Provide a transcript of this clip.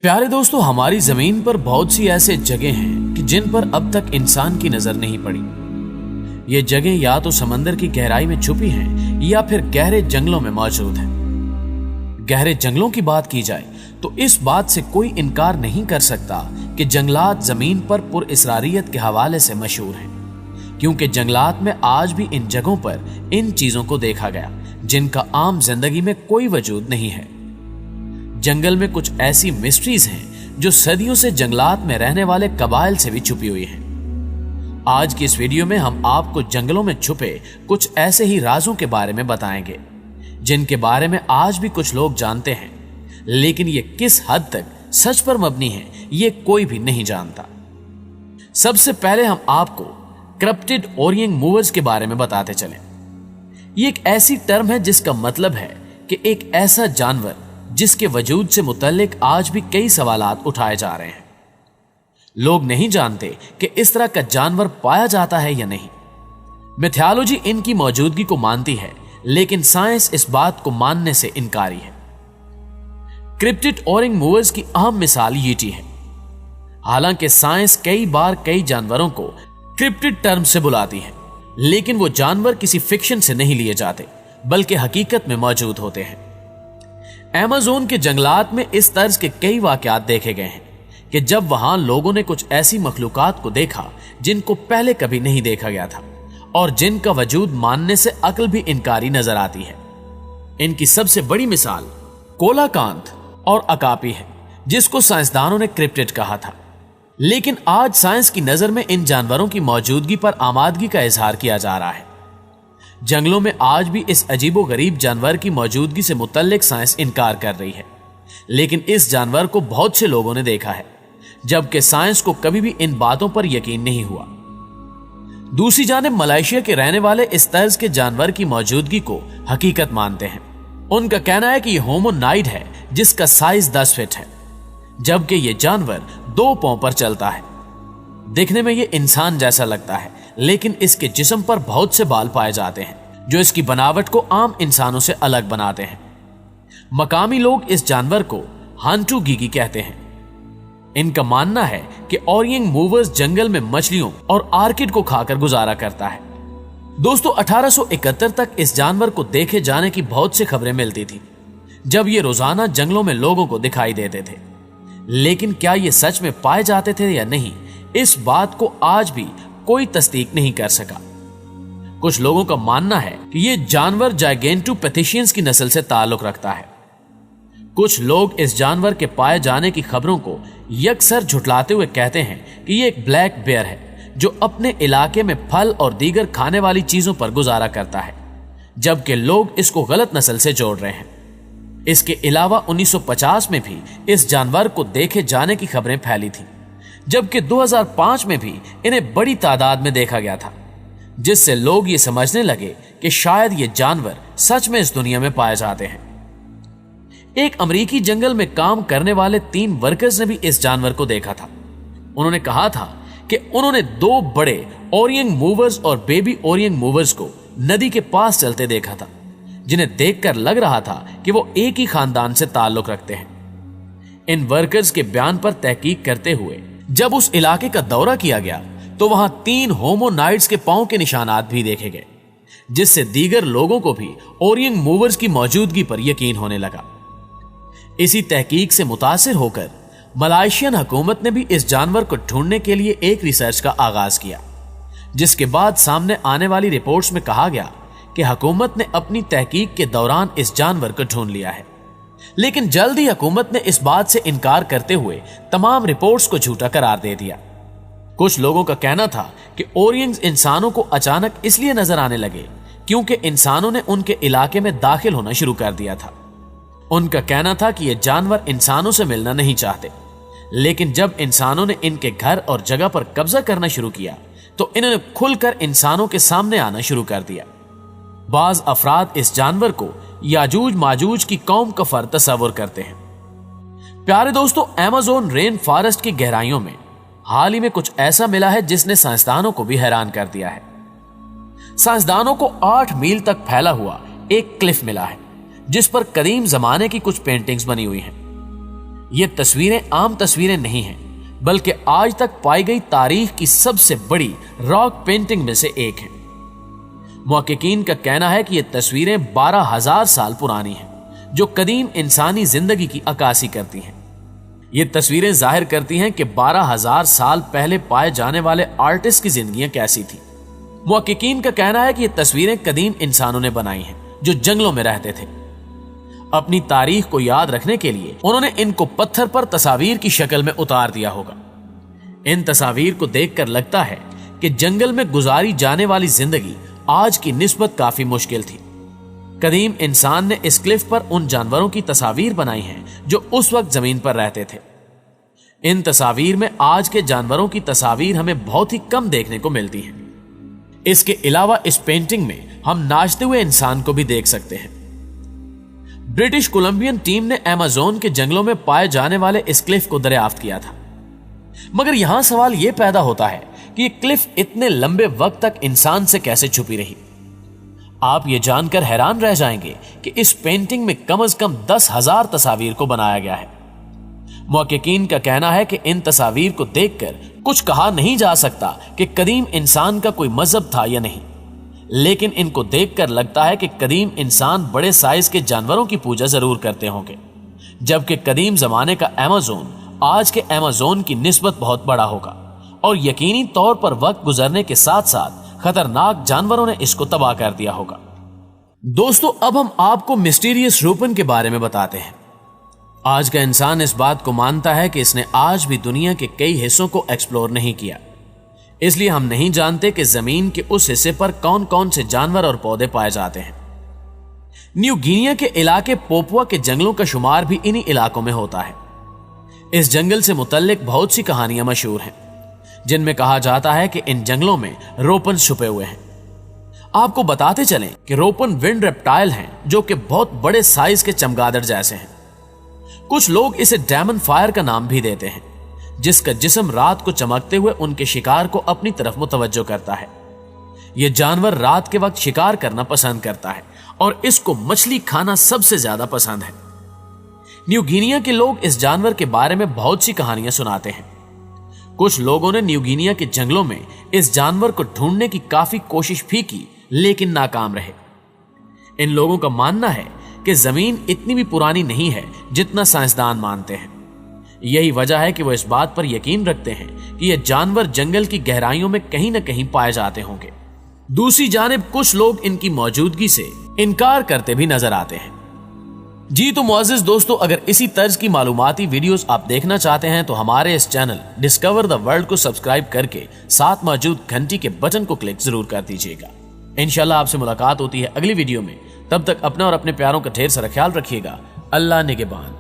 प्यारे दोस्तों, हमारी जमीन पर बहुत सी ऐसे जगह हैं कि जिन पर अब तक इंसान की नजर नहीं पड़ी। ये जगह या तो समंदर की गहराई में छुपी हैं या फिर गहरे जंगलों में मौजूद हैं। गहरे जंगलों की बात की जाए तो इस बात से कोई इनकार नहीं कर सकता कि जंगलात जमीन पर पुरअसरारियत के हवाले से मशहूर हैं, क्योंकि जंगलात में आज भी इन जगहों पर इन चीजों को देखा गया जिनका आम जिंदगी में कोई वजूद नहीं है। जंगल में कुछ ऐसी मिस्ट्रीज हैं जो सदियों से जंगलात में रहने वाले कबाइल से भी छुपी हुई हैं। आज की इस वीडियो में हम आपको जंगलों में छुपे कुछ ऐसे ही राजों के बारे में बताएंगे जिनके बारे में आज भी कुछ लोग जानते हैं, लेकिन ये किस हद तक सच पर मबनी है ये कोई भी नहीं जानता। सबसे पहले हम आपको क्रिप्टिड ओरिएंट मूवर्स के बारे में बताते चलें। ये एक ऐसी टर्म है जिसका मतलब है कि एक ऐसा जानवर जिसके वजूद से मुतल्लिक आज भी कई सवालात उठाए जा रहे हैं। लोग नहीं जानते कि इस तरह का जानवर पाया जाता है या नहीं। मिथोलॉजी इनकी मौजूदगी को मानती है, लेकिन साइंस इस बात को मानने से इनकारी है। क्रिप्टिड ओरिएंट मूवर्स की अहम मिसाल यीटी है। हालांकि साइंस कई बार कई जानवरों को क्रिप्टिड टर्म से बुलाती है, लेकिन वो जानवर किसी फिक्शन से नहीं लिए जाते बल्कि हकीकत में मौजूद होते हैं। अमेज़न के जंगलात में इस तर्ज के कई वाकयात देखे गए हैं कि जब वहां लोगों ने कुछ ऐसी मखलूकात को देखा जिनको पहले कभी नहीं देखा गया था और जिनका वजूद मानने से अक्ल भी इनकारी नजर आती है। इनकी सबसे बड़ी मिसाल कोलाकांत और अकापी है, जिसको साइंसदानों ने क्रिप्टिड कहा था। लेकिन आज साइंस की नजर में इन जानवरों की मौजूदगी पर आमादगी का इजहार किया जा रहा है। जंगलों में आज भी इस अजीबो गरीब जानवर की मौजूदगी से मुतल्लिक साइंस इनकार कर रही है, लेकिन इस जानवर को बहुत से लोगों ने देखा है, जबकि साइंस को कभी भी इन बातों पर यकीन नहीं हुआ। दूसरी जानिब मलेशिया के रहने वाले इस तर्ज के जानवर की मौजूदगी को हकीकत मानते हैं। उनका कहना है कि यह होमोनाइड है जिसका साइज 10 फीट है, जबकि यह जानवर 2 पांव पर चलता है। दिखने में यह इंसान जैसा लगता है, लेकिन इसके जिस्म पर बहुत से बाल पाए जाते हैं जो इसकी बनावट को आम इंसानों से अलग बनाते हैं। मकामी लोग इस जानवर को हांटू गीगी कहते हैं। इनका मानना है कि ओरिएंट मूवर्स जंगल में मछलियों और आर्किड को खाकर गुजारा करता है। दोस्तों, 1871 तक इस जानवर को देखे जाने की बहुत सी खबरें मिलती थी, जब ये रोजाना जंगलों में लोगों को दिखाई देते थे। लेकिन क्या ये सच में पाए जाते थे या नहीं, इस बात को आज भी कोई तस्दीक नहीं कर सका। कुछ लोगों का मानना है कि यह जानवर जाइगेंटोपैथिशियंस की नस्ल से ताल्लुक रखता है। कुछ लोग इस जानवर के पाए जाने की खबरों को यकसर झुटलाते हुए कहते हैं कि यह एक ब्लैक बेयर है जो अपने इलाके में फल और दीगर खाने वाली चीजों पर गुजारा करता है, जबकि लोग इसको गलत नस्ल से जोड़ रहे हैं। इसके अलावा 1950 में भी इस जानवर को देखे जाने की खबरें फैली थी, जबकि 2005 में भी इन्हें बड़ी तादाद में देखा गया था, जिससे लोग ये समझने लगे कि शायद ये जानवर सच में इस दुनिया में पाए जाते हैं। एक अमेरिकी जंगल में काम करने वाले 3 वर्कर्स ने भी इस जानवर को देखा था। उन्होंने कहा था कि उन्होंने 2 बड़े ओरिएंट मूवर्स और बेबी ओरिएंट मूवर्स को नदी के पास चलते देखा था, जिन्हें देखकर लग रहा था कि वो एक ही खानदान से ताल्लुक रखते हैं। इन वर्कर्स के बयान पर तहकीक करते हुए जब उस इलाके का दौरा किया गया तो वहां 3 होमोनाइड्स के पांव के निशानात भी देखे गए, जिससे दीगर लोगों को भी ओरिएंट मूवर्स की मौजूदगी पर यकीन होने लगा। इसी तहकीक से मुतासिर होकर मलेशियन हुकूमत ने भी इस जानवर को ढूंढने के लिए एक रिसर्च का आगाज किया, जिसके बाद सामने आने वाली रिपोर्ट्स में कहा गया कि हुकूमत ने अपनी तहकीक के दौरान इस जानवर को ढूंढ लिया है। लेकिन जल्द ही हुकूमत ने इस बात से इनकार करते हुए तमाम रिपोर्ट्स को झूठा करार दे दिया। कुछ लोगों का कहना था कि ओरिएंट्स इंसानों को अचानक इसलिए नजर आने लगे क्योंकि इंसानों ने उनके इलाके में दाखिल होना शुरू कर दिया था। उनका कहना था कि ये जानवर इंसानों से मिलना नहीं चाहते, लेकिन जब इंसानों ने इनके घर और जगह पर कब्जा करना शुरू किया तो इन्होंने खुलकर इंसानों के सामने आना शुरू कर दिया। बाज अफराद इस जानवर को याजूज माजूज की कौम का फर्द तस्वर करते हैं। प्यारे दोस्तों, अमेज़न रेन फॉरेस्ट की गहराइयों में हाल ही में कुछ ऐसा मिला है जिसने साइंसदानों को भी हैरान कर दिया है। साइंसदानों को 8 मील तक फैला हुआ एक क्लिफ मिला है जिस पर कदीम जमाने की कुछ पेंटिंग्स बनी हुई हैं। ये तस्वीरें आम तस्वीरें नहीं हैं, बल्कि आज तक पाई गई तारीख की सबसे बड़ी रॉक पेंटिंग में से एक है। मुहक्किकीन का कहना है कि ये तस्वीरें 12,000 साल पुरानी हैं, जो कदीम इंसानी जिंदगी की अक्कासी करती हैं। ये तस्वीरें जाहिर करती हैं कि 12,000 साल पहले पाए जाने वाले आर्टिस्ट की जिंदगियां कैसी थी। मुहक्किकीन का कहना है कि ये तस्वीरें कदीम इंसानों ने बनाई हैं, जो जंगलों में रहते थे। अपनी तारीख को याद रखने के लिए उन्होंने इनको पत्थर पर तस्वीर की शक्ल में उतार दिया होगा। इन तस्वीर को देखकर लगता है कि जंगल में गुजारी जाने वाली जिंदगी आज की निस्बत काफी मुश्किल थी। कदीम इंसान ने इस क्लिफ पर उन जानवरों की तस्वीर बनाई हैं जो उस वक्त जमीन पर रहते थे। इन तस्वीर में आज के जानवरों की तस्वीर हमें बहुत ही कम देखने को मिलती है। इसके अलावा इस पेंटिंग में हम नाचते हुए इंसान को भी देख सकते हैं। ब्रिटिश कोलंबियन टीम ने अमेज़न के जंगलों में पाए जाने वाले इस क्लिफ को दरियाफ्त किया था, मगर यहां सवाल यह पैदा होता है कि ये क्लिफ इतने लंबे वक्त तक इंसान से कैसे छुपी रही। आप ये जानकर हैरान रह जाएंगे कि इस पेंटिंग में कम से कम 10,000 तस्वीर को बनाया गया है। मुहक्किकीन का कहना है कि इन तस्वीर को देखकर कुछ कहा नहीं जा सकता कि कदीम इंसान का कोई मजहब था या नहीं, लेकिन इनको देखकर लगता है कि कदीम इंसान बड़े साइज के जानवरों की पूजा जरूर करते होंगे, जबकि कदीम जमाने का अमेज़न आज के अमेज़न की निस्बत बहुत बड़ा होगा और यकीनी तौर पर वक्त गुजरने के साथ साथ खतरनाक जानवरों ने इसको तबाह कर दिया होगा। दोस्तों, अब हम आपको मिस्टीरियस रूपन के बारे में बताते हैं। आज का इंसान इस बात को मानता है कि इसने आज भी दुनिया के कई हिस्सों को एक्सप्लोर नहीं किया, इसलिए हम नहीं जानते कि जमीन के उस हिस्से पर कौन कौन से जानवर और पौधे पाए जाते हैं। न्यू गिनिया के इलाके पोपुआ के जंगलों का शुमार भी इन्हीं इलाकों में होता है। इस जंगल से मुतल्लिक बहुत सी कहानियां मशहूर हैं, जिनमें कहा जाता है कि इन जंगलों में रोपन छुपे हुए हैं। आपको बताते चलें कि रोपन विंड रेप्टाइल हैं, जो कि बहुत बड़े साइज के चमगादड़ जैसे हैं। कुछ लोग इसे डायमंड फायर का नाम भी देते हैं, जिसका जिस्म रात को चमकते हुए उनके शिकार को अपनी तरफ मुतवज्जो करता है। यह जानवर रात के वक्त शिकार करना पसंद करता है और इसको मछली खाना सबसे ज्यादा पसंद है। न्यू गिनिया के लोग इस जानवर के बारे में बहुत सी कहानियां सुनाते हैं। कुछ लोगों ने न्यू गिनिया के जंगलों में इस जानवर को ढूंढने की काफी कोशिश भी की, लेकिन नाकाम रहे। इन लोगों का मानना है कि जमीन इतनी भी पुरानी नहीं है जितना साइंसदान मानते हैं। यही वजह है कि वो इस बात पर यकीन रखते हैं कि यह जानवर जंगल की गहराइयों में कहीं न कहीं पाए जाते होंगे। दूसरी जानिब कुछ लोग इनकी मौजूदगी से इनकार करते भी नजर आते हैं। जी तो मुअज़्ज़िज़ दोस्तों, अगर इसी तर्ज की मालूमाती वीडियोस आप देखना चाहते हैं तो हमारे इस चैनल डिस्कवर द वर्ल्ड को सब्सक्राइब करके साथ मौजूद घंटी के बटन को क्लिक जरूर कर दीजिएगा। इंशाल्लाह आपसे मुलाकात होती है अगली वीडियो में। तब तक अपना और अपने प्यारों का ढेर सारा ख्याल रखिएगा। अल्लाह निगहबान।